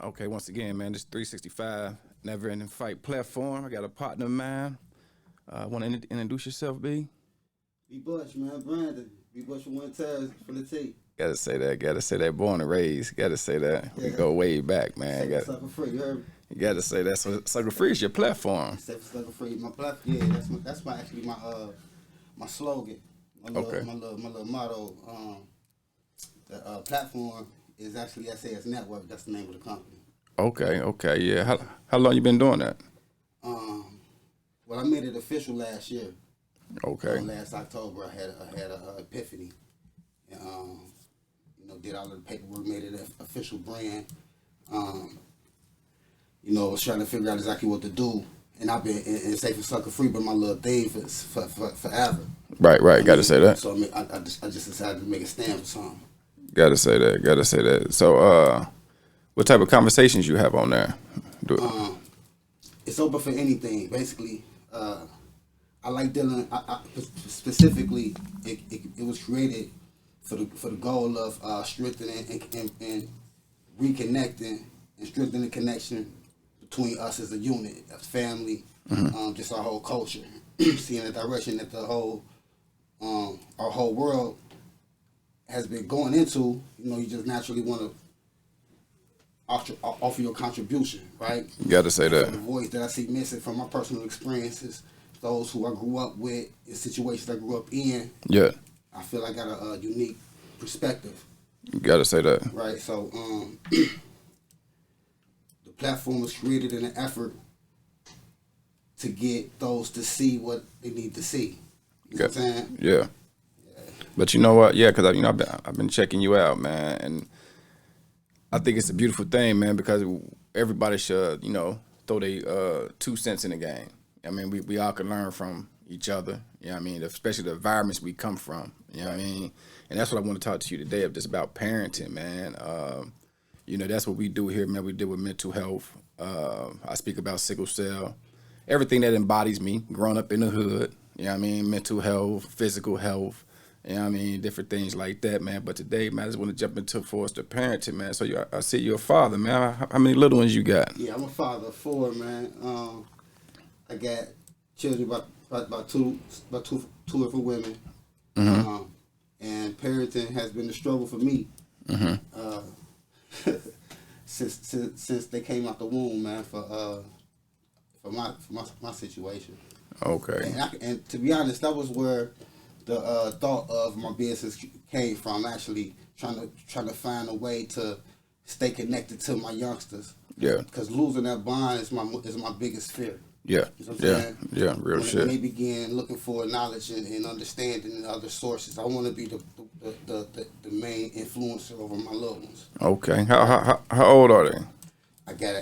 Okay, once again, man, this 365 Never Ending Fight platform. I got a partner of mine. Want to introduce yourself, B? B Bush, man, Brandon. B Bush from One Taz for the T. Gotta say that. Gotta say that. Born and raised. Gotta say that. We Yeah. go way back, man. Sucker free, you heard me? You gotta say that. So, Sucker Free is your platform. Sucker free. My platform, yeah, that's my actually my slogan. My little motto. The platform is actually SAS Network. That's the name of the company. Okay, yeah. How long you been doing that? Well, I made it official last year. Okay. Last October, I had a epiphany, and did all of the paperwork, made it an official brand. Was trying to figure out exactly what to do, and I've been in Safe and Sucker Free, but my little thing for forever. Right. Gotta say that. So I just decided to make a stand for something. Gotta say that. So, what type of conversations you have on there? It's open for anything, basically. I like dealing. Specifically, it was created for the goal of strengthening and reconnecting and strengthening the connection between us as a unit, as family, just our whole culture. Seeing the direction that our whole world has been going into, you just naturally want to offer your contribution, right? You gotta say that. The voice that I see missing from my personal experiences, those who I grew up with, the situations I grew up in. Yeah. I feel I got a unique perspective. You gotta say that. Right. So the platform was created in an effort to get those to see what they need to see. You know what I'm saying? Yeah. But you know what? Yeah, because I've been checking you out, man, and I think it's a beautiful thing, man, because everybody should, throw their 2 cents in the game. I mean, we all can learn from each other, you know what I mean, especially the environments we come from, you know what I mean? And that's what I want to talk to you today, just about parenting, man. That's what we do here, man. We deal with mental health. I speak about sickle cell, everything that embodies me, growing up in the hood, you know what I mean, mental health, physical health, you know what I mean, different things like that, man. But today, man, I just want to jump into for us the parenting, man. So I see you're a father, man. How many little ones you got? Yeah, I'm a father of 4, man. I got children about two different women, and parenting has been a struggle for me since they came out the womb, man. For my situation. Okay. And to be honest, that was where the thought of my business came from. Actually, trying to find a way to stay connected to my youngsters. Yeah. Because losing that bond is my biggest fear. Yeah. You know what I'm saying? Yeah. Real shit. When they begin looking for knowledge and understanding in other sources, I want to be the main influencer over my little ones. Okay. How old are they? I got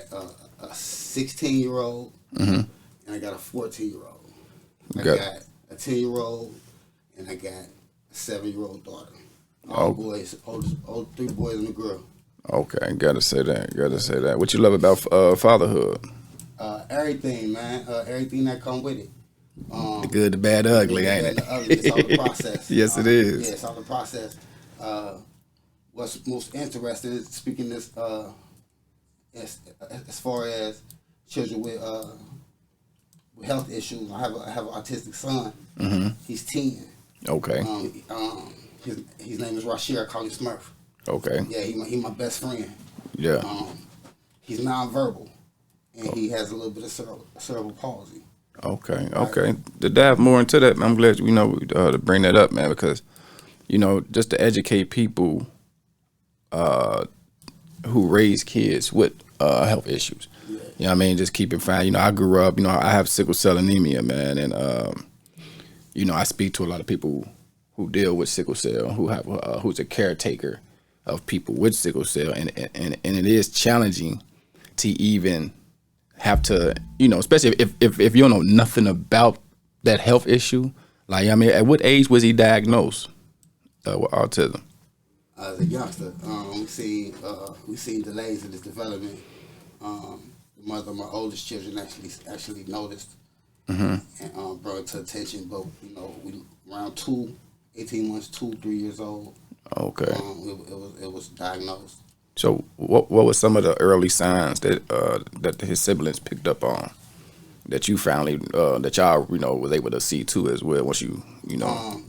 a 16-year-old and I got a 14-year-old. I got a 10-year-old and I got a 7-year-old daughter. All boys, all 3 boys and a girl. Okay, gotta say that. What you love about fatherhood? Everything, man. Everything that come with it. The good, the bad, the ugly, ain't it? The ugly. It's all the process. Yes, it is. Yeah, it's all the process. What's most interesting is speaking this as far as children with health issues. I have an autistic son. He's 10. Okay. His name is Rashir. I call him Smurf. Okay. Yeah, he my best friend. Yeah. He's nonverbal, and he has a little bit of cerebral palsy. Okay. To dive more into that, I'm glad to bring that up, man, because just to educate people who raise kids with health issues. Yeah. You know what I mean? Just keep in mind, I grew up, I have sickle cell anemia, man, and I speak to a lot of people who deal with sickle cell, who's a caretaker of people with sickle cell, and it is challenging to even have to, especially if you don't know nothing about that health issue. Like, I mean, at what age was he diagnosed with autism? As a youngster, we seen delays in his development. The mother of my oldest children actually noticed and brought it to attention. But we around 18 months, 3 years old. Okay. It was diagnosed. So what were some of the early signs that his siblings picked up on that you finally that y'all was able to see too as well once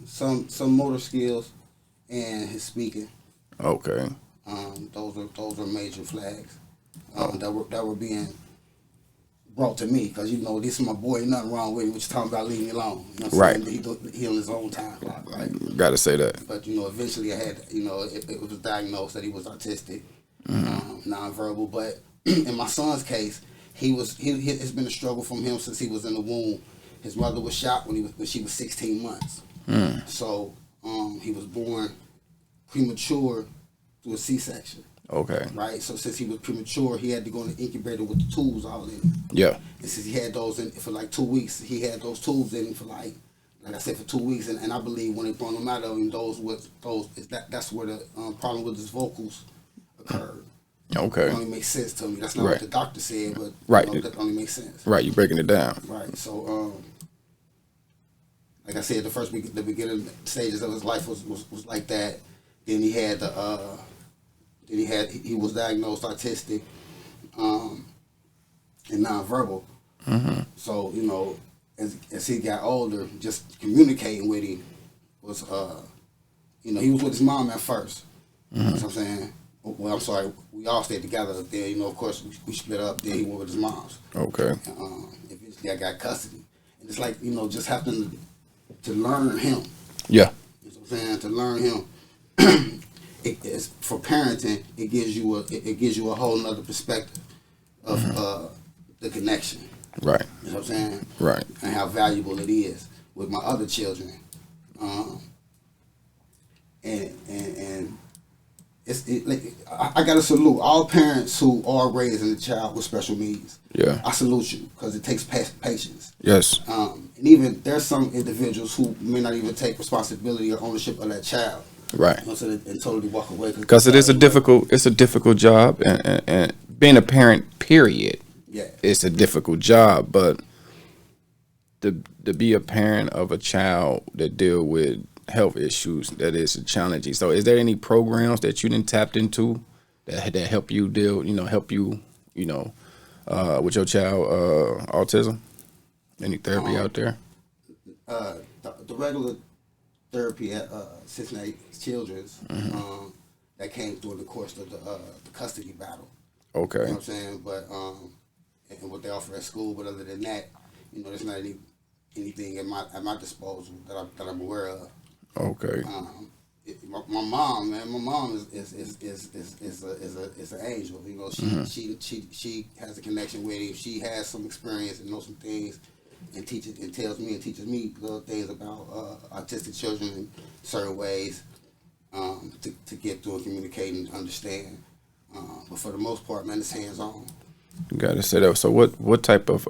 Some motor skills and his speaking. Okay. Those are major flags Oh, that were being brought to me because this is my boy. Nothing wrong with him. What you talking about? Leave me alone. You know what right. I'm saying? He on his own time clock, right? Got to say that. But eventually I had it was diagnosed that he was autistic, nonverbal. But in my son's case, it's been a struggle from him since he was in the womb. His mother was shot when she was 16 months. So he was born premature through a C-section. Okay. Right. So since he was premature, he had to go in the incubator with the tubes all in him. Yeah. And since he had those in for like 2 weeks, he had those tubes in him for like I said, for 2 weeks. And I believe when they brought him out of him, that's where the problem with his vocals occurred. Okay. It only makes sense to me. That's not what the doctor said, but that only makes sense. Right. You breaking it down. Right. So like I said, the beginning stages of his life was like that. Then he had he was diagnosed autistic and nonverbal. So as he got older, just communicating with him was he was with his mom at first. You know what I'm saying? Well, I'm sorry, we all stayed together up there. Of course we split up. Then he went with his mom's. Okay. Eventually I got custody, and it's like just having to learn him. Yeah. You know what I'm saying? To learn him. It's for parenting. It gives you a whole nother perspective of the connection. Right. You know what I'm saying? Right. And how valuable it is with my other children. And I got to salute all parents who are raising a child with special needs. Yeah. I salute you because it takes patience. Yes. And even there's some individuals who may not even take responsibility or ownership of that child. Right. And totally walk away. Because it's a difficult job, and being a parent, period. Yeah. It's a difficult job, but to be a parent of a child that deal with health issues, that is challenging. So, is there any programs that you didn't tapped into that help you with your child autism? Any therapy out there? The regular therapy at Cincinnati Children's that came through the course of the custody battle. Okay. You know what I'm saying? But and what they offer at school, but other than that, there's not anything at my disposal that I'm aware of. Okay. My mom, man, is an angel. She has a connection with him. She has some experience and knows some things, and teaches me little things about autistic children in certain ways to get through and communicate and understand. But for the most part, man, it's hands on. Got to say that. So what type of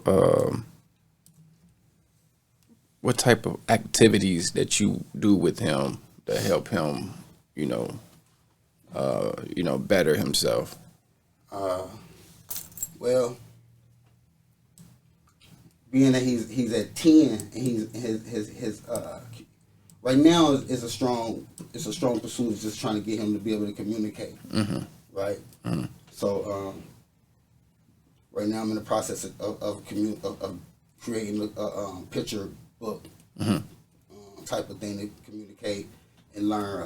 activities that you do with him that help him, better himself? Well, being that he's at 10 and his right now is a strong pursuit of just trying to get him to be able to communicate. Right. So right now I'm in the process of creating a picture book type of thing to communicate and learn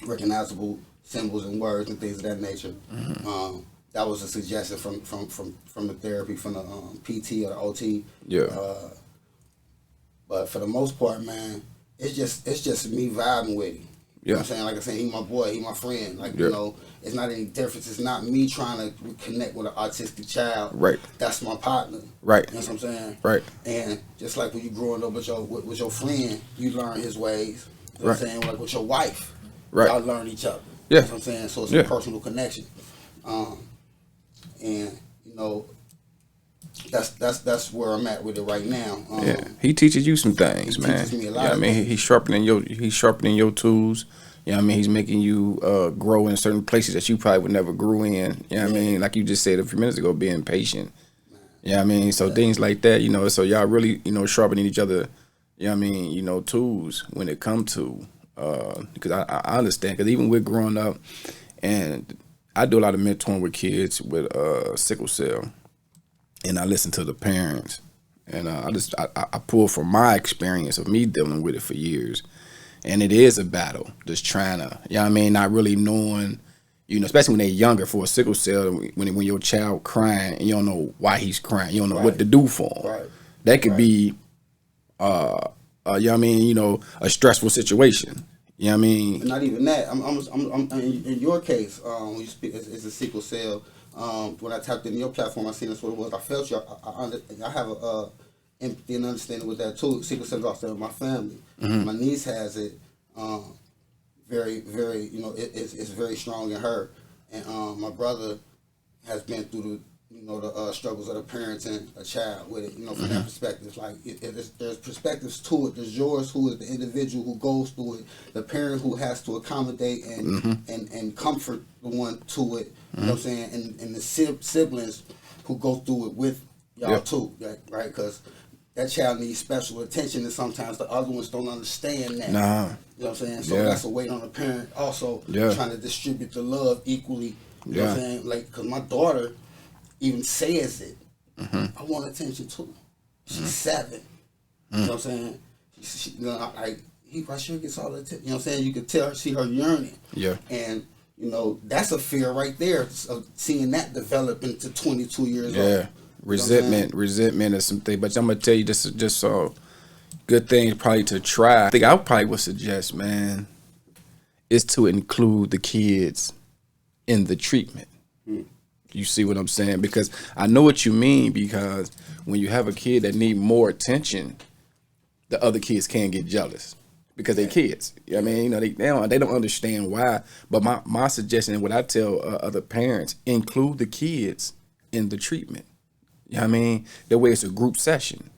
recognizable symbols and words and things of that nature. That was a suggestion from the therapy, from the PT or the OT. Yeah. But for the most part, man, it's just me vibing with him. You know what I'm saying? Like I said, he my boy, he my friend. Like, it's not any difference. It's not me trying to connect with an autistic child. Right. That's my partner. Right. You know what I'm saying? Right. And just like when you growing up with your friend, you learn his ways. You know what I'm saying? Like with your wife, y'all learn each other. Yeah. You know what I'm saying? So it's a personal connection. And that's where I'm at with it right now. He teaches you some things, man. Teaches me a lot. He's sharpening your tools. He's making you grow in certain places that you probably would never grew in. Like you just said a few minutes ago, being patient. So things like that, so y'all really, sharpening each other, tools when it come to, because I understand, because even with growing up And I do a lot of mentoring with kids with sickle cell, and I listen to the parents, and I pull from my experience of me dealing with it for years, and it is a battle, just trying to, you know what I mean, not really knowing, you know, especially when they're younger for a sickle cell, when your child crying and you don't know why he's crying, you don't know what to do for him. Right. That could be, you know what I mean, you know, a stressful situation. You know what I mean? And not even that. I'm in your case, when you speak, it's a sickle cell. When I tapped into your platform, I seen that's what it was. I felt you. I have a empathy and understanding with that too. Sickle cell is also in my family. My niece has it. Very, very, you know, it's very strong in her. And my brother has been through the, you know, the struggles of the parenting a child with it, you know, from that perspective. Like, there's perspectives to it. There's yours, who is the individual who goes through it, the parent who has to accommodate and comfort the one to it, you know what I'm saying, and the siblings who go through it with y'all too, right? Because that child needs special attention, and sometimes the other ones don't understand that. Nah. You know what I'm saying? So that's a weight on the parent also, trying to distribute the love equally. You know what I'm saying? Like, because my daughter even says it. I want attention too. She's 7. You know what I'm saying? She, you know, why she gets all the attention. You know what I'm saying? You can tell her, see her yearning. Yeah. And, you know, that's a fear right there of seeing that develop into 22 years old. Yeah. Resentment is something. But I'm going to tell you, this is just so good thing probably to try. I think I probably would suggest, man, is to include the kids in the treatment. You see what I'm saying? Because I know what you mean, because when you have a kid that need more attention, the other kids can get jealous because they're kids. I mean, you know, they don't understand why. But my suggestion and what I tell other parents, include the kids in the treatment. You know what I mean? That way it's a group session,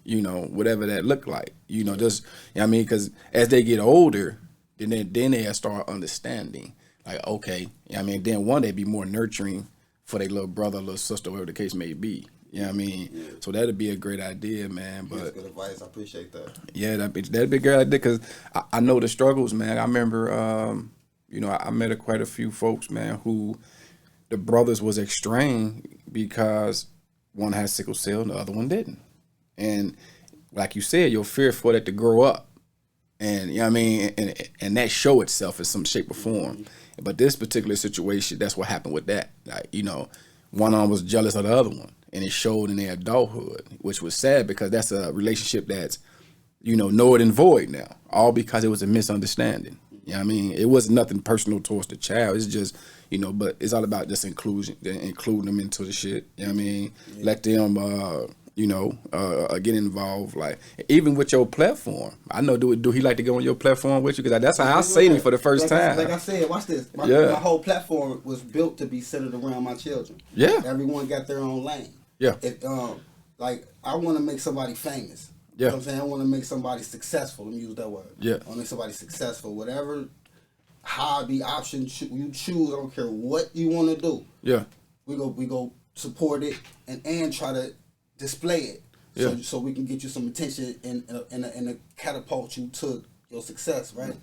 you know, whatever that look like. You know, just, you know what I mean? Because as they get older, then they start understanding. Like, okay, you know what I mean? Then one, they be more nurturing for their little brother, little sister, whatever the case may be. You know what I mean? Yeah. So that'd be a great idea, man. But that's good advice. I appreciate that. Yeah, that'd be a great idea, because I know the struggles, man. I remember, you know, I met quite a few folks, man, who the brothers was extreme because one had sickle cell and the other one didn't. And like you said, you're fearful that to grow up. And, you know what I mean? And that show itself in some shape or form. But this particular situation, that's what happened with that. Like, you know, one of them was jealous of the other one, and it showed in their adulthood, which was sad, because that's a relationship that's, you know, null and void now, all because it was a misunderstanding. You know what I mean? It wasn't nothing personal towards the child. It's just, you know, but it's all about just including them into the shit. You know what I mean? Yeah. Let them, you know, get involved. Like, even with your platform, I know, do he like to go on your platform with you? Because that's how I seen him for the first time. Like I said, watch this. My whole platform was built to be centered around my children. Yeah. Everyone got their own lane. Yeah. Like, I want to make somebody famous. You know what I'm saying? I want to make somebody successful. Let me use that word. Yeah. I want to make somebody successful. Whatever hobby option you choose, I don't care what you want to do. Yeah. We go support it and try to display it, so we can get you some attention and catapult you to your success, right?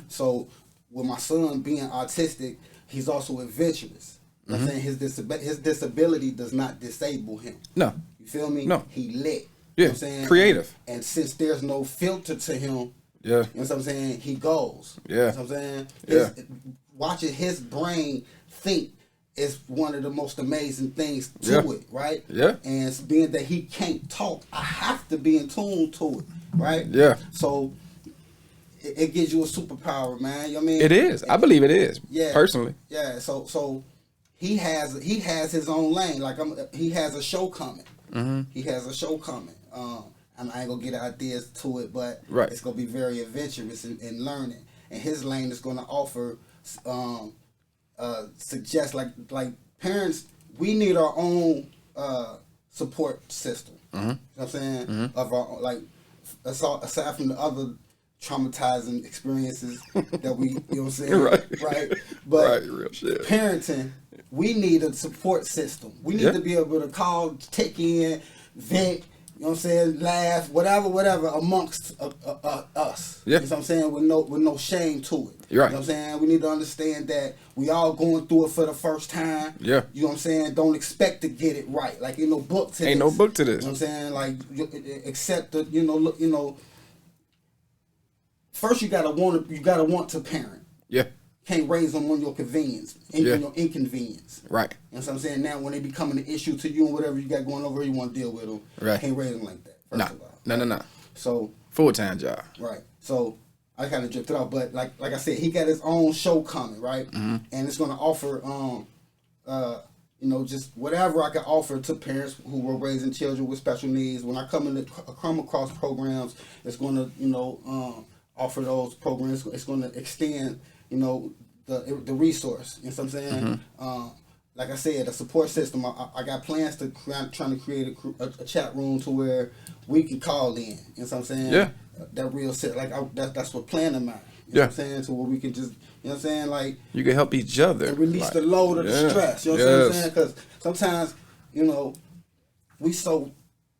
So with my son being autistic, he's also adventurous. You know what I'm saying? His disability does not disable him. No. You feel me? No. He lit. Yeah. You know what I'm saying? Creative. And since there's no filter to him, you know what I'm saying, he goes. Yeah. You know what I'm saying? Watching his brain think is one of the most amazing things to it, right? Yeah. And it's being that he can't talk, I have to be in tune to it, right? Yeah. So it gives you a superpower, man. You know what I mean? It is. I believe it is. Yeah. Personally. Yeah. So he has his own lane. Like, he has a show coming. He has a show coming. And I ain't gonna get ideas to it, but it's gonna be very adventurous in learning. And his lane is gonna offer suggest, like parents, we need our own support system. You know what I'm saying? Of our, like, aside from the other traumatizing experiences that we, you know what I'm saying? Right. But real shit. Parenting, we need a support system. We need to be able to call, take in, vent, You know what I'm saying? Laugh, whatever, amongst us. Yeah. You know what I'm saying? With no shame to it. You're right. You know what I'm saying? We need to understand that we all going through it for the first time. Yeah. You know what I'm saying? Don't expect to get it right. Like, ain't no book to this. Ain't no book to this. You know what I'm saying? Like, accept the, look, first you gotta want to parent. Yeah. Can't raise them on your convenience, your inconvenience. Right. You know what I'm saying? Now, when they becoming an issue to you and whatever you got going over, you want to deal with them. Right. Can't raise them like that. First of all. No. So full-time job. Right. So I kind of drifted off, but like I said, he got his own show coming, right? Mm-hmm. And it's gonna offer, just whatever I can offer to parents who were raising children with special needs. When I come across programs, it's gonna, offer those programs. It's gonna extend, the resource. You know what I'm saying? Mm-hmm. Like I said, a support system. I got plans to trying to create a chat room to where we can call in. You know what I'm saying? Yeah. That real set. Like that's what plan of mine. You know what I'm saying? So where we can just, you know what I'm saying? Like, you can help each other and release the load of the stress. You know what I'm saying? Because sometimes, we so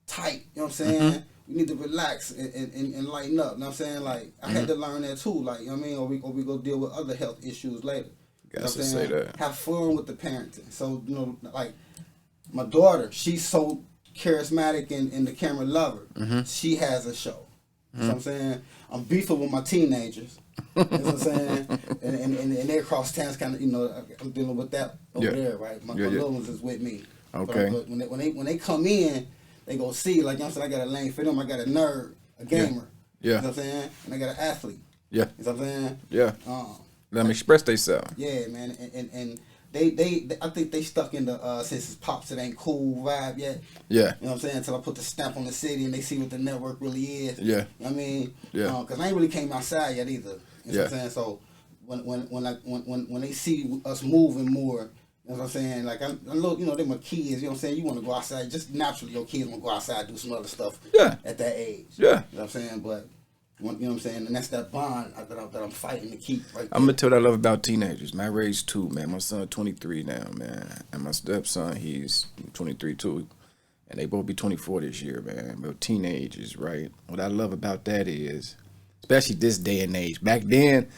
tight. You know what I'm saying? Mm-hmm. We need to relax and lighten up. You know what I'm saying? Like, I had to learn that too. Like, you know what I mean? Or we go deal with other health issues later. Got to say that. Have fun with the parenting. So, like, my daughter, she's so charismatic and the camera lover. Mm-hmm. She has a show. Mm-hmm. You know what I'm saying? I'm beefing with my teenagers. You know what I'm saying? And they across town, kind of, I'm dealing with that over there, right? My little ones is with me. Okay. But when they come in, they go see, like, you know what I'm saying? I got a lane for them. I got a nerd, a gamer. Yeah. You know what I'm saying? And I got an athlete. Yeah. You know what I'm saying? Yeah. Let them express themselves. Yeah, man. And they I think they stuck in the since it's pops it ain't cool vibe yet. Yeah. You know what I'm saying? Until I put the stamp on the city and they see what the network really is. Yeah. You know what I mean? Yeah. Because I ain't really came outside yet either. You know what I'm saying? So when they see us moving more, you know what I'm saying? Like, I look, they're my kids, you know what I'm saying? You want to go outside, just naturally your kids want to go outside, do some other stuff at that age. Yeah. You know what I'm saying? But, you know what I'm saying? And that's that bond that I'm fighting to keep right there. I'm going to tell you what I love about teenagers, man. I raised two, man. My son 23 now, man. And my stepson, he's 23 too. And they both be 24 this year, man. But teenagers, right? What I love about that is, especially this day and age, back then,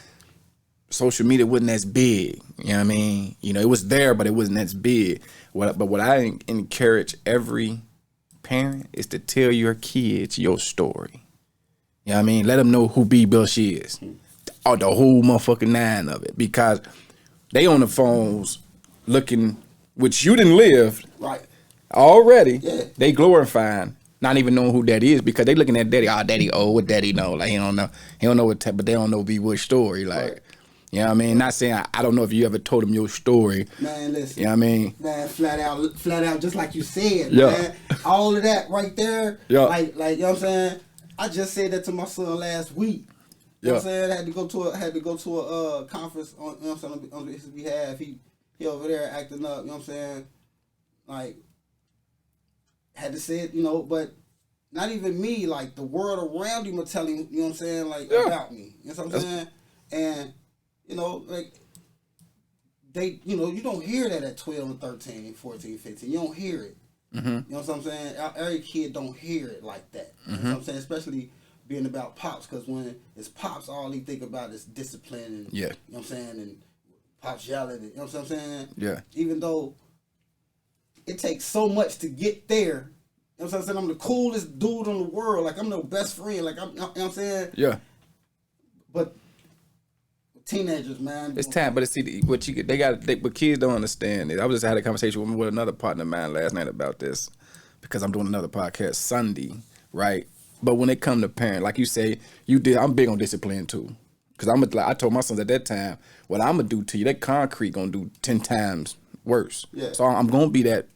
social media wasn't as big. You know what I mean? It was there, but it wasn't as big. But what I encourage every parent is to tell your kids your story. You know what I mean? Let them know who B. Bush is. Or the whole motherfucking nine of it. Because they on the phones looking, which you didn't live. Right. Already. Yeah. They glorifying, not even knowing who daddy is, because they looking at daddy. Oh, daddy old. What daddy know? Like, he don't know. He don't know what, but they don't know B. Bush story. Like, right. You know what I mean? Not saying I don't know if you ever told them your story. Man, listen. You know what I mean? Man, flat out, just like you said, man. All of that right there. Yeah. Like, you know what I'm saying? I just said that to my son last week. You know what I'm saying? I had to go to a conference on, you know what I'm saying, on his behalf. He over there acting up, you know what I'm saying? Like, had to say it, but not even me, like the world around him are telling, you know what I'm saying, like about me. You know what I'm saying? And like they, you don't hear that at 12 and 13, 14, 15. You don't hear it. Mm-hmm. You know what I'm saying? Every kid don't hear it like that. You know what I'm saying? Especially being about pops, because when it's pops, all he think about is discipline and, you know what I'm saying, and pops yelling, you know what I'm saying? Yeah. Even though it takes so much to get there, you know what I'm saying? I'm the coolest dude in the world. Like, I'm the best friend. Like, you know what I'm saying? Yeah. But teenagers, man. It's time, but but kids don't understand it. I was just had a conversation with another partner of mine last night about this, because I'm doing another podcast Sunday, right? But when it come to parent, like you say, I'm big on discipline too, because I told my sons at that time, what I'm gonna do to you, that concrete gonna do 10 times worse. Yeah. So I'm gonna be that.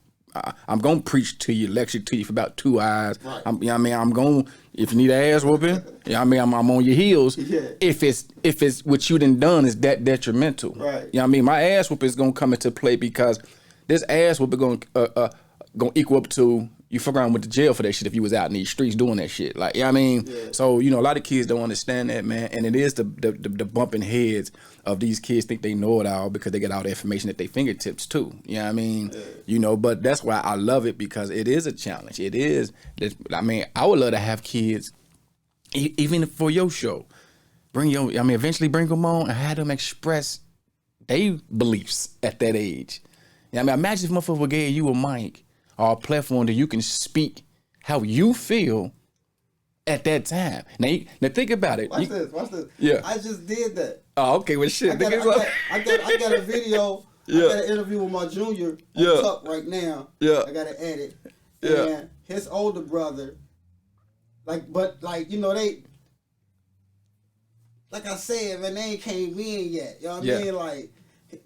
I'm gonna preach to you, lecture to you for about 2 hours. Right. You know what I mean? I'm gonna, if you need an ass whooping, you know what I mean? I'm on your heels. Yeah. If it's what you done is that detrimental. Right. You know what I mean? My ass whooping is gonna come into play, because this ass whooping gonna equal up to you fuck around with the jail for that shit if you was out in these streets doing that shit. Like, you know what I mean? Yeah. So, you know, a lot of kids don't understand that, man. And it is the bumping heads of these kids think they know it all because they get all the information at their fingertips too. You know what I mean? Yeah. You know, but that's why I love it, because it is a challenge. It is. I mean, I would love to have kids, even for your show. Eventually bring them on and have them express their beliefs at that age. You know what I mean? Imagine if motherfucker gave you a mic or a platform that you can speak how you feel at that time. Now think about it. Watch this. Yeah. I just did that. Oh, okay. Well, shit. I got a video. Yeah. I got an interview with my junior on Tuck right now. Yeah. I got to edit. Yeah. And his older brother, you know, they, like I said, man, they ain't came in yet. You know what I mean? Like,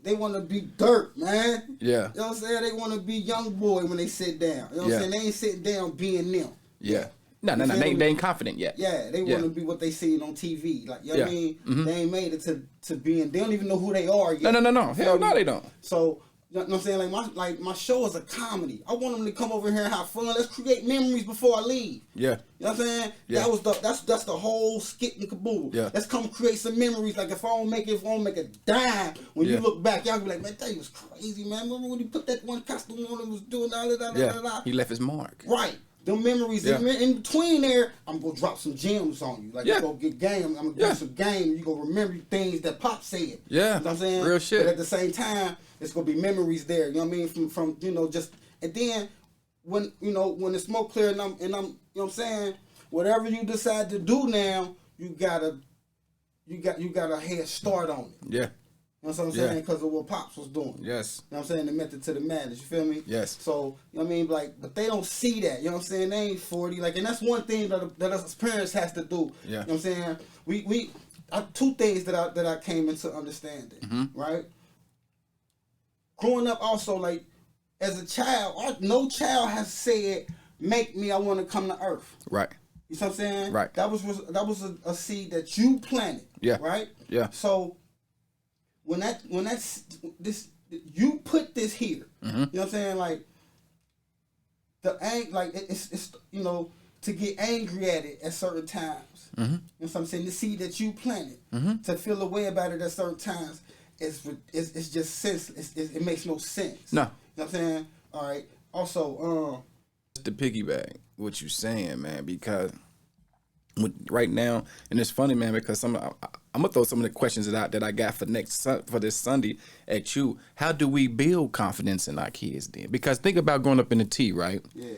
they want to be dirt, man. Yeah. You know what I'm saying? They want to be young boy when they sit down. You know what I'm saying? They ain't sitting down being them. Yeah. No. They ain't confident yet. Yeah, they want to be what they seen on TV. Like, you know what I mean? Mm-hmm. They ain't made it to being, they don't even know who they are yet. No. Hell no, they don't. So, you know what I'm saying? Like my show is a comedy. I want them to come over here and have fun. Let's create memories before I leave. Yeah. You know what I'm saying? Yeah. That's the whole skit and caboodle. Yeah. Let's come create some memories. Like if I don't make a dime, when you look back, y'all be like, man, that was crazy, man. Remember when he put that one costume on and was doing all of that? He left his mark. Right. The memories in between there, I'm gonna drop some gems on you. Like you go get game, I'm gonna give you some game. You gonna remember things that Pop said. Yeah. You know what I'm saying? Real shit. But at the same time, it's gonna be memories there. You know what I mean? From you know, just, and then when the smoke clear and I'm you know what I'm saying, whatever you decide to do now, you got a head start on it. Yeah. You know what I'm saying? Because of what Pops was doing. Yes. You know what I'm saying? The method to the madness. You feel me? Yes. So, you know what I mean? Like, but they don't see that. You know what I'm saying? They ain't 40. Like, and that's one thing that us as parents has to do. Yeah. You know what I'm saying? We two things that I came into understanding. Right? Growing up also, like, as a child, no child has said, make me, I want to come to earth. Right. You know what I'm saying? Right. That was a seed that you planted. Yeah. Right? Yeah. So, when that's this, you put this here. You know what I'm saying? Like it's you know, to get angry at it at certain times. You know what I'm saying? The seed that you planted, to feel a way about it at certain times, it's just senseless. It makes no sense. No. You know what I'm saying? All right. Also, to piggyback what you saying, man, because right now, and it's funny, man, because I'm gonna throw some of the questions that I got for this Sunday at you. How do we build confidence in our kids then? Because think about growing up in the T, right? Yeah.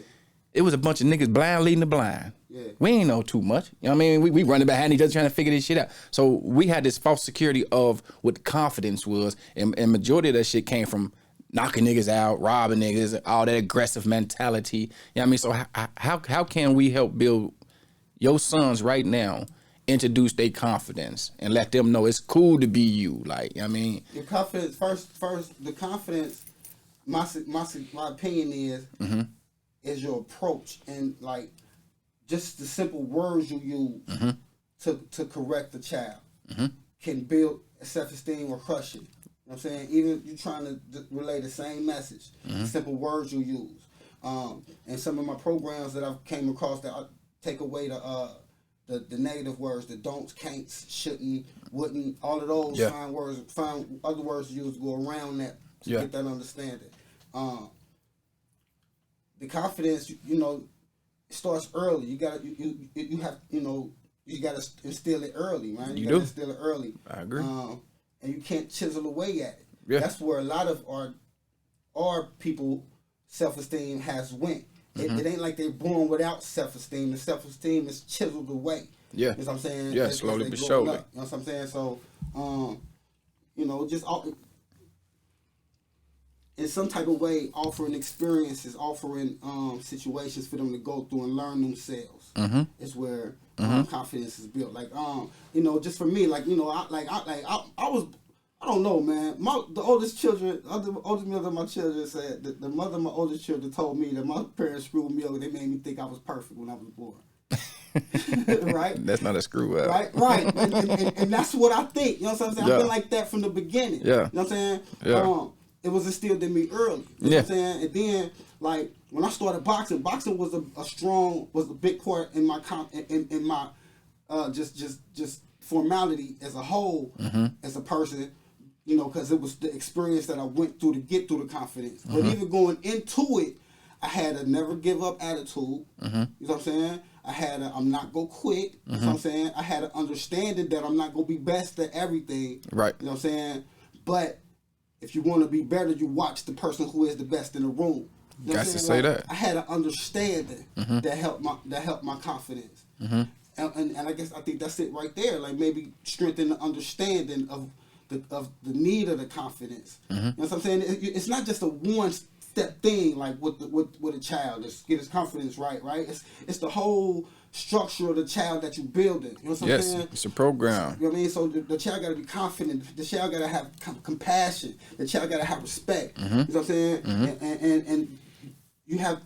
It was a bunch of niggas blind leading the blind. Yeah. We ain't know too much. You know what I mean? We running behind each other trying to figure this shit out. So we had this false security of what confidence was, and majority of that shit came from knocking niggas out, robbing niggas, all that aggressive mentality. You know what I mean? So how can we help build your sons right now, introduce their confidence and let them know it's cool to be you? Like, I mean, your confidence first. The confidence. My opinion is your approach, and like just the simple words you use to correct the child can build self-esteem or crush it. You know what I'm saying? Even you trying to relay the same message, simple words you use. And some of my programs that I've came across that I take away the negative words, the don'ts, can'ts, shouldn't, wouldn't, all of those find other words to use to go around that to get that understanding. The confidence, you know, starts early. You gotta instill it early, man. You gotta instill it early. I agree. And you can't chisel away at it. Yeah. That's where a lot of our people self-esteem has went. It ain't like they're born without self-esteem. The self-esteem is chiseled away. Yeah. You know what I'm saying? Yeah, slowly but surely. You know what I'm saying? So, you know, just in some type of way, offering experiences, offering situations for them to go through and learn themselves is where confidence is built. Like, you know, just for me, like, you know, I don't know, man. The oldest children, oldest mother of my children said that the mother of my oldest children told me that my parents screwed me over. They made me think I was perfect when I was born. Right? That's not a screw up. Right. And that's what I think. You know what I'm saying? I've been like that from the beginning. Yeah. You know what I'm saying? Yeah. it was instilled in me early. You know what I'm saying? And then, like, when I started boxing was was a big part in my in my just formality as a whole, as a person, you know, because it was the experience that I went through to get through the confidence. But even going into it, I had a never give up attitude. You know what I'm saying? I had a I'm not gonna quit. You know what I'm saying? I had an understanding that I'm not gonna be best at everything. Right. You know what I'm saying? But if you want to be better, you watch the person who is the best in the room. You know Got to say that. I had an understanding that helped my confidence. And I guess I think that's it right there. Like maybe strengthen the understanding of the need of the confidence. You know what I'm saying? It's not just a one-step thing like with a child. Just get his confidence right. It's the whole structure of the child that you're building. You know what I'm saying? Yes, it's a program. You know what I mean? So the child got to be confident. The child got to have compassion. The child got to have respect. You know what I'm saying? And you have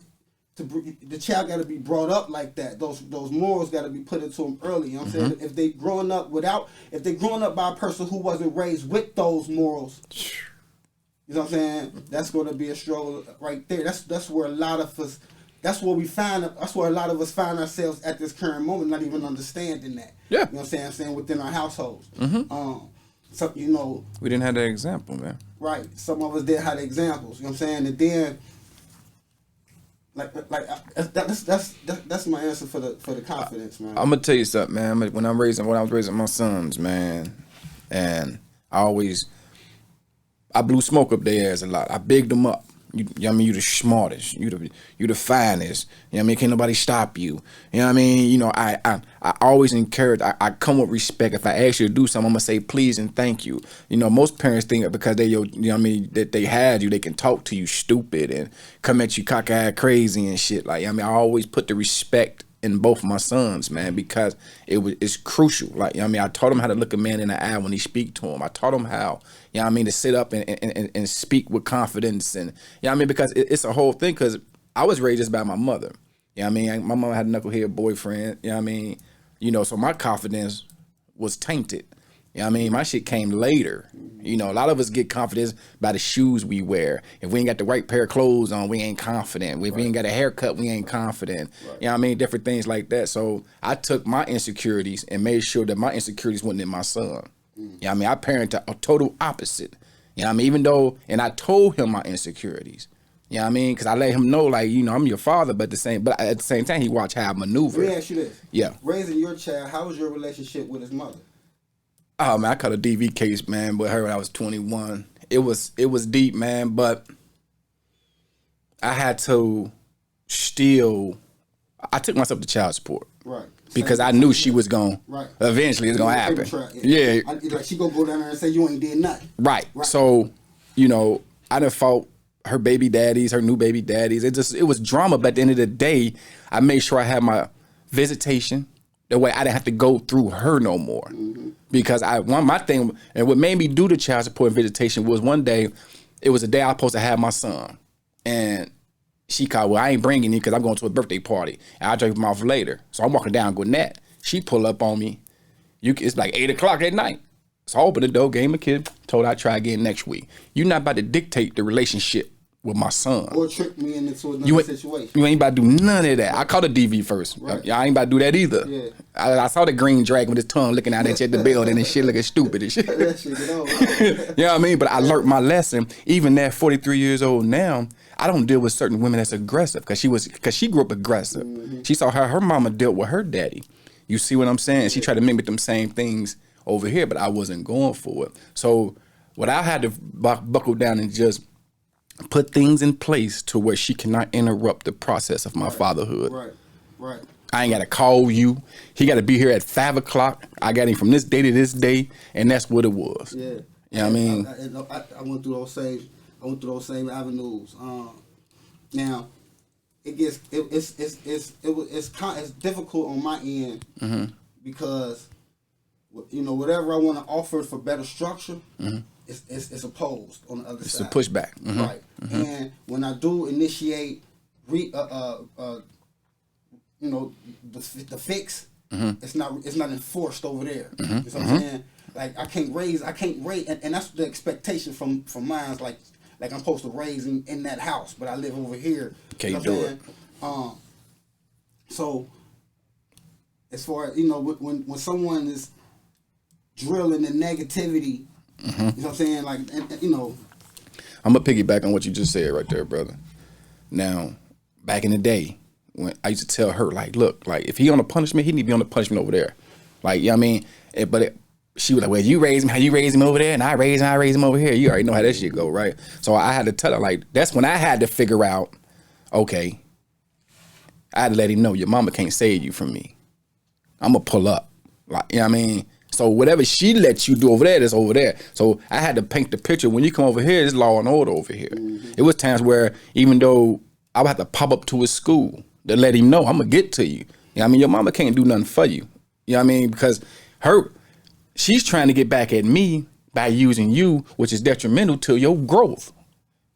to. The child got to be brought up like that. Those morals got to be put into them early. You know what I'm saying? If they growing up by a person who wasn't raised with those morals, you know what I'm saying? That's going to be a struggle right there. That's where a lot of us. That's where a lot of us find ourselves at this current moment, not even understanding that. Yeah. You know what I'm saying? Within our households. So, you know. We didn't have that example, man. Right. Some of us did have the examples. You know what I'm saying? And then, that's my answer for the confidence, man. I'm gonna tell you something, man. When I was raising my sons, man, and I blew smoke up their ass a lot. I bigged them up. You know what I mean? You the smartest. You the finest. You know what I mean? Can't nobody stop you. You know what I mean? You know, I always encourage. I come with respect. If I ask you to do something, I'm gonna say please and thank you. You know, most parents think that because you know what I mean, that they had you, they can talk to you stupid and come at you cockeyed crazy and shit. Like, I mean, I always put the respect in both of my sons, man, because it's crucial. Like, you know what I mean, I taught him how to look a man in the eye when he speak to him. I taught him how, you know what I mean, to sit up and speak with confidence, and you know what I mean, because it's a whole thing. Because I was raised just by my mother. You know what I mean, my mom had a knucklehead boyfriend. You know what I mean, you know, so my confidence was tainted. You know what I mean? My shit came later. You know, a lot of us get confidence by the shoes we wear. If we ain't got the right pair of clothes on, we ain't confident. If we ain't got a haircut, we ain't confident. Right. You know what I mean? Different things like that. So I took my insecurities and made sure that my insecurities wasn't in my son. You know what I mean? I parented a total opposite. You know what I mean? And I told him my insecurities. You know what I mean? Because I let him know, like, you know, I'm your father, but at the same time, he watched how I maneuver. Let me ask you this. Yeah. Raising your child, how was your relationship with his mother? Oh man, I caught a DV case, man, with her when I was 21. It was deep, man, but I had to I took myself to child support. Right. Because I knew she was going, eventually it's going to happen. Yeah. Like she going to go down there and say you ain't did nothing. Right. So, you know, I done fought her baby daddies, her new baby daddies. It was drama, but at the end of the day, I made sure I had my visitation. That way I didn't have to go through her no more. Because my thing, and what made me do the child support and visitation was one day, it was a day I was supposed to have my son. And she called, well, I ain't bringing you because I'm going to a birthday party. And I'll drop him off later. So I'm walking down Gwinnett. She pull up on me. It's like 8 o'clock at night. So I opened the door, gave him a kid, told her I'd try again next week. You're not about to dictate the relationship with my son. Or trick me into another situation. You ain't about to do none of that. I caught a DV first. Right. I ain't about to do that either. Yeah. I saw the green dragon with his tongue looking out at you at the building and shit looking stupid and shit. That shit get over. You know what I mean? But I learned my lesson. Even at 43 years old now, I don't deal with certain women that's aggressive because she grew up aggressive. Mm-hmm. She saw her mama dealt with her daddy. You see what I'm saying? She tried to mimic them same things over here, but I wasn't going for it. So what I had to buckle down and just put things in place to where she cannot interrupt the process of my fatherhood. Right. I ain't got to call you. He got to be here at 5 o'clock. I got him from this day to this day, and that's what it was. Yeah. You know what I mean? I went through those same avenues. Now, it's difficult on my end because, you know, whatever I want to offer for better structure, it's opposed on the other side. It's a pushback. Right. And when I do initiate, you know, the fix, it's not enforced over there. You know what I'm saying? Like I can't raise, and that's the expectation from mine. Like like I'm supposed to raise in that house, but I live over here. Can't do it. So as far as, you know, when someone is drilling the negativity, you know what I'm saying, like, and, you know, I'm gonna piggyback on what you just said right there, brother. Now, back in the day, when I used to tell her, like, look, like, if he on a punishment, he need to be on the punishment over there. Like, you know what I mean? She was like, well, you raise him how you raise him over there, and I raise him over here. You already know how that shit go, right? So I had to tell her, like, that's when I had to figure out, okay, I had to let him know your mama can't save you from me. I'm gonna pull up. Like, you know what I mean? So whatever she lets you do over there, that's over there. So I had to paint the picture. When you come over here, it's law and order over here. Mm-hmm. It was times where even though I would have to pop up to his school to let him know I'm gonna get to you. You know what I mean? Your mama can't do nothing for you. You know what I mean? Because she's trying to get back at me by using you, which is detrimental to your growth.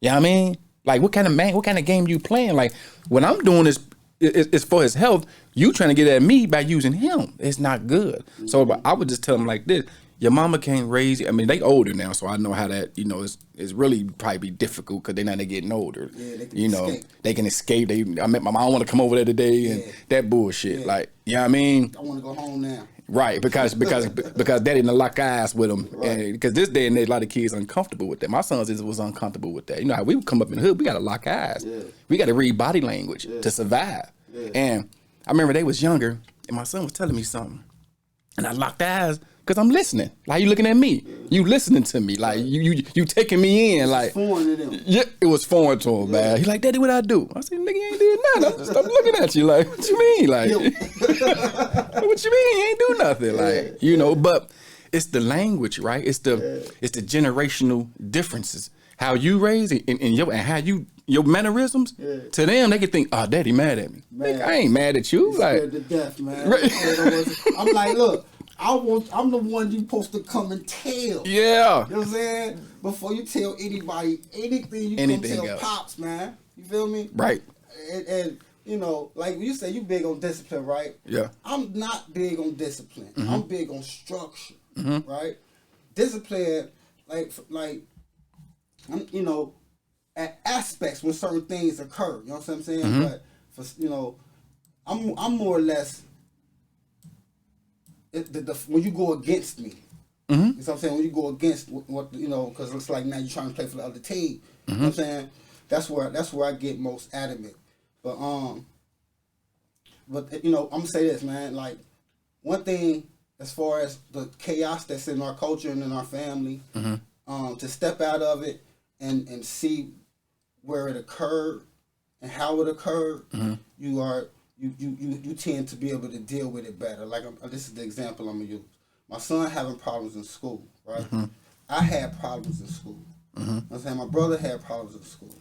You know what I mean? Like, what kind of game you playing? Like, what I'm doing is for his health. You trying to get at me by using him. It's not good. Mm-hmm. So I would just tell him like this: your mama can't raise you. I mean, they older now, so I know how that, you know, it's really probably be difficult because they're getting older. Yeah, they can escape. They can escape. I met my mom. I want to come over there today and that bullshit. Yeah. Like, you know what I mean? I want to go home now. Right, because daddy didn't lock eyes with them, right. Because this day and age, a lot of kids uncomfortable with that. My sons was uncomfortable with that. You know how we would come up in the hood, we got to lock eyes. Yeah. We got to read body language to survive. Yeah. And I remember they was younger, and my son was telling me something, and I locked eyes because I'm listening. Like, you looking at me, you listening to me, like you taking me in, like, foreign to them. Yeah, it was foreign to him, man. He like, Daddy, what I do? I said, nigga, you ain't doing nothing. I'm looking at you like, what you mean, like, what you mean? You ain't do nothing, like, you know. But it's the language, right? It's the generational differences. How you raise it and how your mannerisms, to them, they could think, oh, Daddy mad at me. Nigga, I ain't mad at you. He's like, scared to death, man. Right. I'm like, look, I'm the one you supposed to come and tell. Yeah. You know what I'm saying? Before you tell anybody anything, you can tell else. Pops, man. You feel me? Right. And you know, like you say, you big on discipline, right? Yeah. I'm not big on discipline. Mm-hmm. I'm big on structure, right? Discipline, like, you know, at aspects when certain things occur. You know what I'm saying? Mm-hmm. But for, you know, I'm more or less when you go against me. Mm-hmm. You know what I'm saying? When you go against what you know, because it's like now you're trying to play for the other team. Mm-hmm. You know what I'm saying? That's where I get most adamant. But you know, I'm gonna say this, man. Like, one thing as far as the chaos that's in our culture and in our family, to step out of it and see where it occurred and how it occurred, you tend to be able to deal with it better. Like, this is the example I'm gonna use. My son having problems in school, right? Mm-hmm. I had problems in school. Mm-hmm. You know what I'm saying? My brother had problems in school.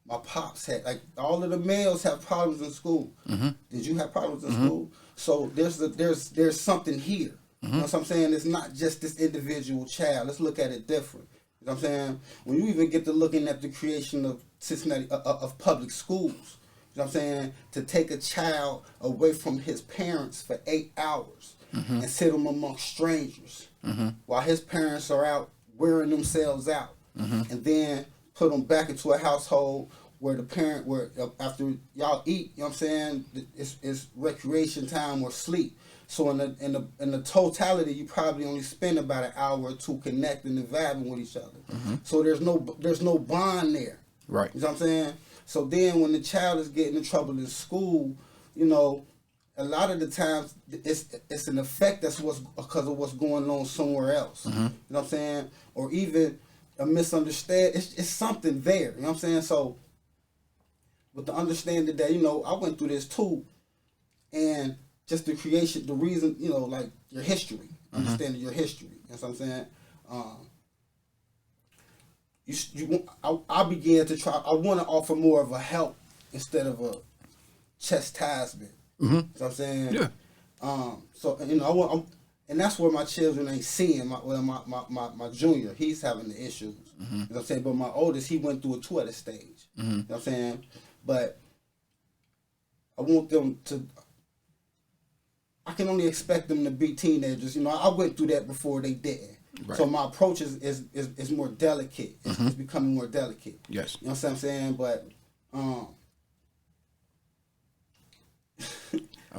My pops had, like, all of the males have problems in school. Mm-hmm. Did you have problems in school? So there's something here. You know what I'm saying? It's not just this individual child. Let's look at it different. You know what I'm saying? When you even get to looking at the creation of Cincinnati, of public schools, you know what I'm saying? To take a child away from his parents for 8 hours and sit him amongst strangers while his parents are out wearing themselves out, and then put them back into a household where the parent, after y'all eat, you know what I'm saying? It's recreation time or sleep. So in the totality, you probably only spend about an hour or two connecting and vibing with each other. Mm-hmm. So there's no bond there. Right. You know what I'm saying? So then when the child is getting in trouble in school, you know, a lot of the times it's an effect because of what's going on somewhere else. Mm-hmm. You know what I'm saying? Or even a misunderstanding. It's something there. You know what I'm saying? So with the understanding that, you know, I went through this too, and just the reason, you know, like your history, understanding your history. You know what I'm saying? I began to try. I want to offer more of a help instead of a chastisement. Mm-hmm. You know what I'm saying? Yeah. So, you know, and that's where my children ain't seeing. My junior, he's having the issues. Mm-hmm. You know what I'm saying? But my oldest, he went through it too at a stage. Mm-hmm. You know what I'm saying? But I want them to. I can only expect them to be teenagers. You know, I went through that before they didn't. Right. So my approach is more delicate. It's becoming more delicate. Yes. You know what I'm saying? But I'm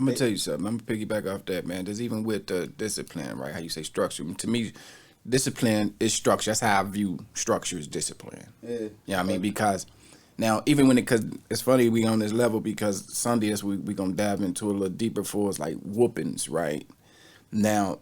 gonna tell you something. I'm gonna piggyback off that, man. There's even with the discipline, right? How you say structure. To me, discipline is structure. That's how I view structure is discipline. Yeah. You know what I mean? Because now, even when because it's funny we on this level because Sunday is we gonna dive into a little deeper for us like whoopings, right? Now,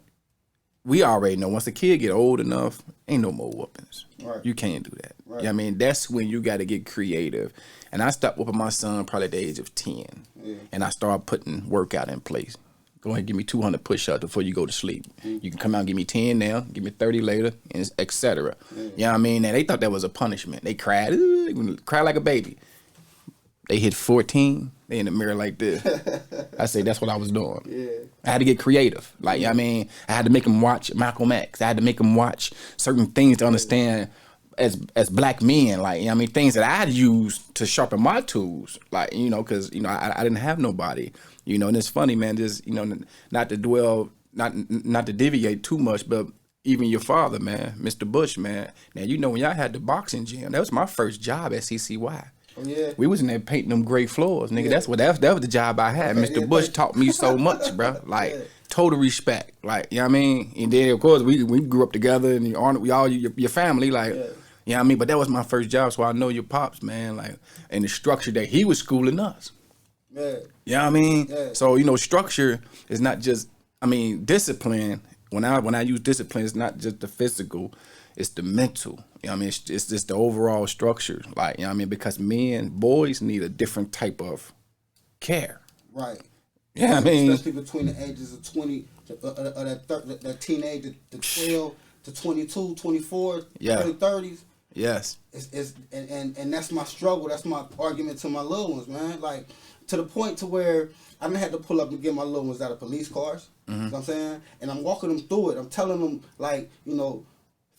we already know once a kid get old enough, ain't no more whoopings. Right. You can't do that. Right. You know what I mean? That's when you got to get creative. And I stopped whooping my son probably at the age of 10. Yeah. And I started putting workout in place. Go ahead and give me 200 push-ups before you go to sleep. You can come out and give me 10 now, give me 30 later, and et cetera. You know what I mean? And they thought that was a punishment. They cried, cried like a baby. They hit 14, they in the mirror like this. I say that's what I was doing. Yeah. I had to get creative. Like, you know what I mean? I had to make them watch Malcolm X. I had to make them watch certain things to understand as black men, like, you know what I mean? Things that I'd use to sharpen my tools. Like, you know, because, you know, I didn't have nobody. You know, and it's funny, man, just, you know, not to dwell, not to deviate too much, but even your father, man, Mr. Bush, man. Now, you know, when y'all had the boxing gym, that was my first job at CCY. Oh, yeah. We was in there painting them gray floors, nigga. Yeah. That was the job I had. Okay, Mr. Bush taught me so much, bro. Like, total respect. Like, you know what I mean? And then, of course, we grew up together and we all your family, like, you know what I mean? But that was my first job, so I know your pops, man, like, and the structure that he was schooling us. Yeah. You know what I mean? Yeah. So, you know, structure is not just, I mean, discipline, when I use discipline, it's not just the physical, it's the mental. You know what I mean? It's just the overall structure. Like, you know what I mean? Because boys need a different type of care. Right. Yeah, I mean, especially between the ages of 20, that teenage to 12 to 22, 24, early 30s. Yes. And that's my struggle. That's my argument to my little ones, man. Like, to the point to where I done had to pull up and get my little ones out of police cars. You know what I'm saying? And I'm walking them through it. I'm telling them, like, you know,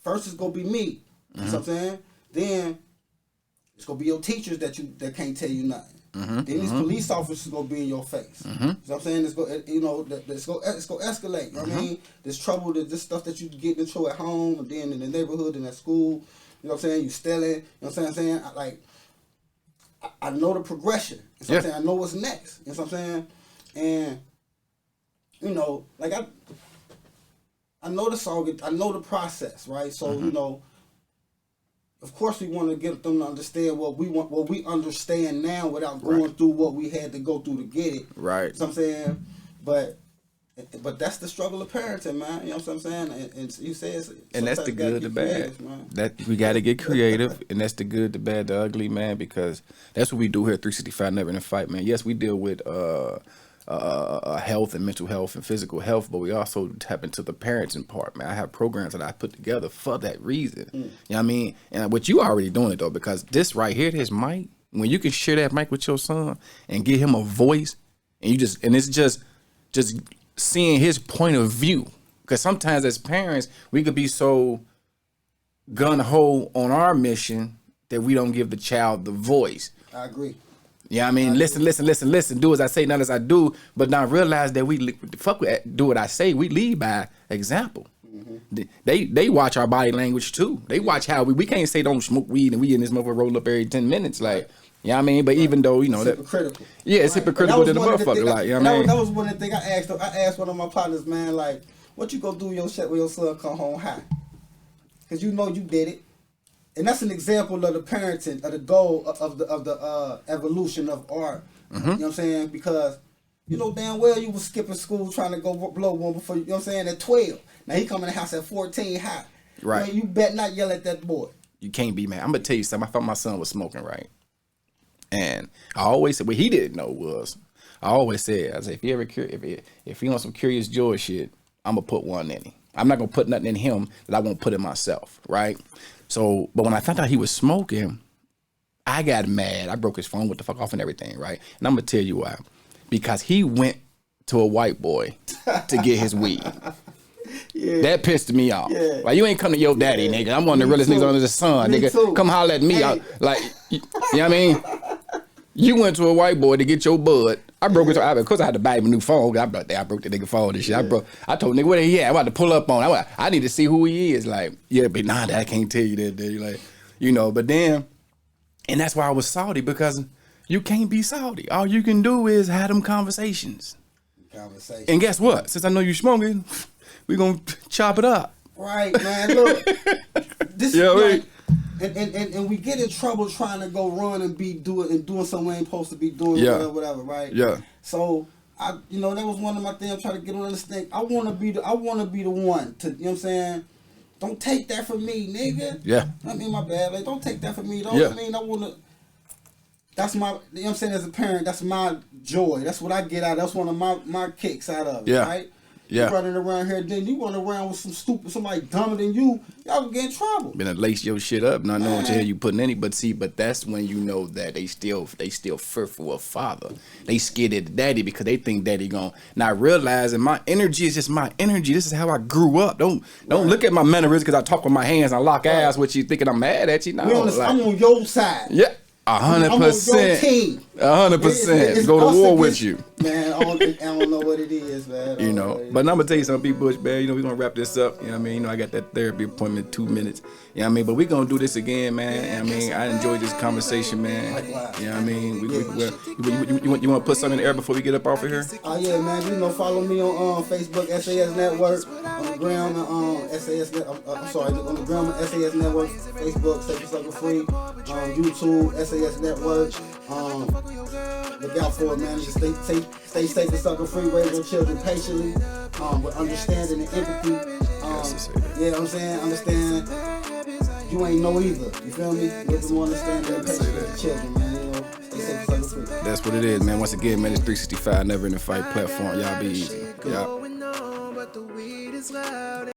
first it's going to be me. You know what I'm saying? Then it's going to be your teachers that can't tell you nothing. Then these police officers going to be in your face. You know what I'm saying? It's going to, you know, it's going to escalate. You know what I mean? There's trouble, this stuff that you get into at home and then in the neighborhood and at school. You know what I'm saying? You stealing. You know what I'm saying? I know the progression. You know what I'm saying? I know what's next. You know what I'm saying? And, you know, like I know the song, I know the process, right? So, you know, of course we want to get them to understand what we understand now without going through what we had to go through to get it. Right. You know what I'm saying? But that's the struggle of parenting, man. You know what I'm saying? And you say and that's the good, the bad. That we got to get creative, and that's the good, the bad, the ugly, man. Because that's what we do here at 365 Never in a Fight, man. Yes, we deal with health and mental health and physical health, but we also tap into the parenting part, man. I have programs that I put together for that reason. You know what I mean? And what you already doing it though, because this right here, this mic, when you can share that mic with your son and give him a voice, and it's just seeing his point of view. Because sometimes as parents, we could be so gun-ho on our mission that we don't give the child the voice. I agree. Yeah, I mean, listen. Do as I say, not as I do. But now realize that we do what I say. We lead by example. They watch our body language too. They watch how we can't say don't smoke weed and we in this motherfucker roll up every 10 minutes. Like, you know what I mean? But even though, you know, it's hypocritical. Yeah, it's hypocritical to the motherfucker. Like, you know what I mean? That was one of the things I asked one of my partners, man, like, what you gonna do your shit when your son come home high? Because you know you did it. And that's an example of the parenting, of the goal of the evolution of art. You know what I'm saying? Because you know damn well you was skipping school trying to go blow one before, you know what I'm saying, at 12. Now he come in the house at 14 high. Right. Man, you bet not yell at that boy. You can't be mad. I'm going to tell you something. I thought my son was smoking, right? And I always said, what he didn't know was, I said, if he ever if he on some Curious George shit, I'm going to put one in him. I'm not going to put nothing in him that I won't put in myself, right? So, but when I found out he was smoking, I got mad. I broke his phone with the fuck off and everything, right? And I'm going to tell you why. Because he went to a white boy to get his weed. Yeah. That pissed me off. Yeah. Like, you ain't come to your daddy, nigga. I'm one of the realest niggas under the sun, nigga. Too. Come holler at me. Hey. Like, you know what I mean? You went to a white boy to get your bud I broke it. Because I had to buy him a new phone. I broke the nigga phone and shit. I told nigga, where he at? I'm about to pull up on. I need to see who he is. Like, yeah, but nah, I can't tell you that. Like, you know, but then, and that's why I was salty, because you can't be salty. All you can do is have them conversations. And guess what? Since I know you smoking, we gonna chop it up. Right, man. Look, this is like, and we get in trouble trying to go run and doing something we ain't supposed to be doing, whatever, right? Yeah. So that was one of my things. I'm trying to get on this thing. I wanna be the one to, you know what I'm saying? Don't take that from me, nigga. Yeah. I mean, my bad. Like, don't take that from me. I mean, I wanna. That's my, you know what I'm saying, as a parent, that's my joy. That's what I get out of it. That's one of my kicks out of it, right? Yeah. You running around here, then you run around with somebody dumber than you, y'all can get in trouble. Been to lace your shit up, not knowing what the hell you putting in it. But that's when you know that they still fearful of father. They scared of daddy because they think daddy gonna not realizing my energy is just my energy. This is how I grew up. Don't look at my mannerisms because I talk with my hands and I lock ass with you thinking I'm mad at you. No, I'm on your side. Yeah. 100%. 100%. Go to war with you. Man, I don't know what it is, man. You know, but I'm gonna tell you something, Bush, man. You know, we're gonna wrap this up. You know what I mean? You know, I got that therapy appointment in 2 minutes. You know what I mean? But we're gonna do this again, man. I mean, I enjoyed this conversation, man. You know what I mean? You want to put something in the air before we get up off of here? Oh, yeah, man. You know, follow me on Facebook, SAS Network. On the ground, SAS Network. I'm sorry, on the ground, SAS Network. Facebook, Safe and Sucker Free. YouTube, SAS Network. Look out for it, man. Just stay safe and sucker free. Raise your children patiently, with understanding and empathy. Yeah, I'm saying, understand. You ain't know either. You feel me? You have to understand that patience with the children, man. You know, stay safe and sucker free. That's what it is, man. Once again, man, it's 365 Never in the Fight platform. Y'all be easy. Yeah.